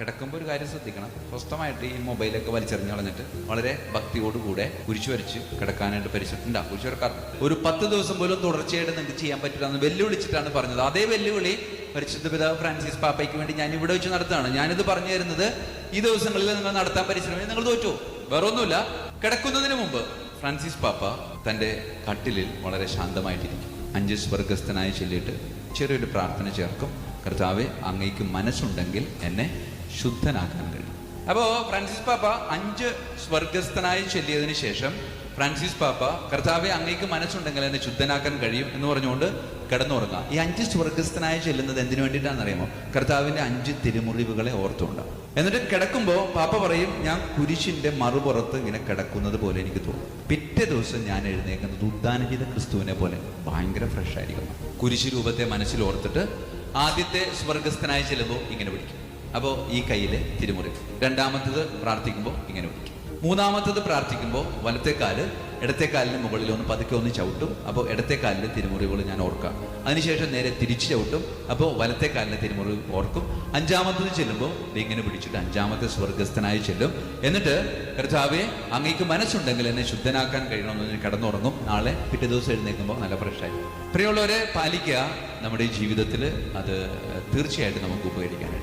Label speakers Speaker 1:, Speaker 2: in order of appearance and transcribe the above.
Speaker 1: കിടക്കുമ്പോൾ ഒരു കാര്യം ശ്രദ്ധിക്കണം. സ്വസ്ഥമായിട്ട് ഈ മൊബൈലൊക്കെ വലിച്ചെറിഞ്ഞ് കളഞ്ഞിട്ട് വളരെ ഭക്തിയോടുകൂടെ കുരിശു വരച്ച് കിടക്കാനായിട്ട് പരിശ്രമിച്ചിട്ടുണ്ടാവും. കുരിശു വരക്കാറുണ്ട്. ഒരു 10 ദിവസം പോലും തുടർച്ചയായിട്ട് നിങ്ങൾക്ക് ചെയ്യാൻ പറ്റില്ല എന്ന് വെല്ലുവിളിച്ചിട്ടാണ് പറഞ്ഞത്. അതേ വെല്ലുവിളി പരിശുദ്ധ പിതാവ് ഫ്രാൻസിസ് പാപ്പയ്ക്ക് വേണ്ടി ഞാൻ ഇവിടെ വെച്ച് നടത്തുകയാണ്. ഞാനിത് പറഞ്ഞു തരുന്നത് ഈ ദിവസങ്ങളിൽ നിങ്ങൾ നടത്താൻ പരിശ്രമിച്ച് നിങ്ങൾ തോറ്റു. വേറെ ഒന്നുമില്ല. കിടക്കുന്നതിന് മുമ്പ് ഫ്രാൻസിസ് പാപ്പ തൻ്റെ കട്ടിലിൽ വളരെ ശാന്തമായിട്ടിരിക്കും. 5 സ്വർഗസ്ഥനായ ചൊല്ലിയിട്ട് ചെറിയൊരു പ്രാർത്ഥന ചേർക്കും. കർത്താവെ, അങ്ങേക്ക് മനസ്സുണ്ടെങ്കിൽ എന്നെ ശുദ്ധനാക്കാൻ കഴിയും. അപ്പോൾ ഫ്രാൻസിസ് പാപ്പ 5 സ്വർഗസ്ഥനായി ചൊല്ലിയതിനു ശേഷം ഫ്രാൻസിസ് പാപ്പ കർത്താവെ, അങ്ങേക്ക് മനസ്സുണ്ടെങ്കിൽ എന്നെ ശുദ്ധനാക്കാൻ കഴിയും എന്ന് പറഞ്ഞുകൊണ്ട് കിടന്നുറങ്ങാം. ഈ 5 സ്വർഗസ്ഥനായി ചെല്ലുന്നത് എന്തിനു വേണ്ടിയിട്ടാണെന്ന് അറിയാമോ? കർത്താവിൻ്റെ 5 തിരുമുറിവുകളെ ഓർത്തുകൊണ്ടാണ്. എന്നിട്ട് കിടക്കുമ്പോൾ പാപ്പ പറയും, ഞാൻ കുരിശിന്റെ മറുപുറത്ത് ഇങ്ങനെ കിടക്കുന്നത് പോലെ എനിക്ക് തോന്നും. പിറ്റേ ദിവസം ഞാൻ എഴുന്നേക്കുന്നത് ഉദ്ധാനം ചെയ്ത ക്രിസ്തുവിനെ പോലെ ഭയങ്കര ഫ്രഷ് ആയിരിക്കും. കുരിശ് രൂപത്തെ മനസ്സിൽ ഓർത്തിട്ട് ആദ്യത്തെ സ്വർഗസ്ഥനായി ചെല്ലുമ്പോൾ ഇങ്ങനെ പിടിക്കും. അപ്പോൾ ഈ കയ്യിലെ തിരുമുറിവ്. രണ്ടാമത്തത് പ്രാർത്ഥിക്കുമ്പോൾ ഇങ്ങനെ പിടിക്കും. മൂന്നാമത്തത് പ്രാർത്ഥിക്കുമ്പോൾ വലത്തെ കാല് ഇടത്തെ കാലിന് മുകളിൽ പതുക്കെ ഒന്ന് ചവിട്ടും. അപ്പോൾ ഇടത്തെ കാലിലെ തിരുമുറിവുകൾ ഞാൻ ഓർക്കാം. അതിനുശേഷം നേരെ തിരിച്ച് ചവിട്ടും. അപ്പോൾ വലത്തെ കാലിലെ തിരുമുറിവ് ഓർക്കും. 5ാമത്തത് ചെല്ലുമ്പോൾ ഇങ്ങനെ പിടിച്ചിട്ട് 5ാമത്തെ സ്വർഗസ്ഥനായി ചെല്ലും. എന്നിട്ട് കർത്താവെ, അങ്ങേക്ക് മനസ്സുണ്ടെങ്കിൽ എന്നെ ശുദ്ധനാക്കാൻ കഴിയണമെന്ന് കിടന്നുറങ്ങും. നാളെ പിറ്റേ ദിവസം എഴുന്നേൽക്കുമ്പോൾ നല്ല ഫ്രഷായി. പ്രിയമുള്ളവരെ, പാലിക്കുക. നമ്മുടെ ജീവിതത്തിൽ അത് തീർച്ചയായിട്ടും നമുക്ക് ഉപകരിക്കാനായിട്ട്.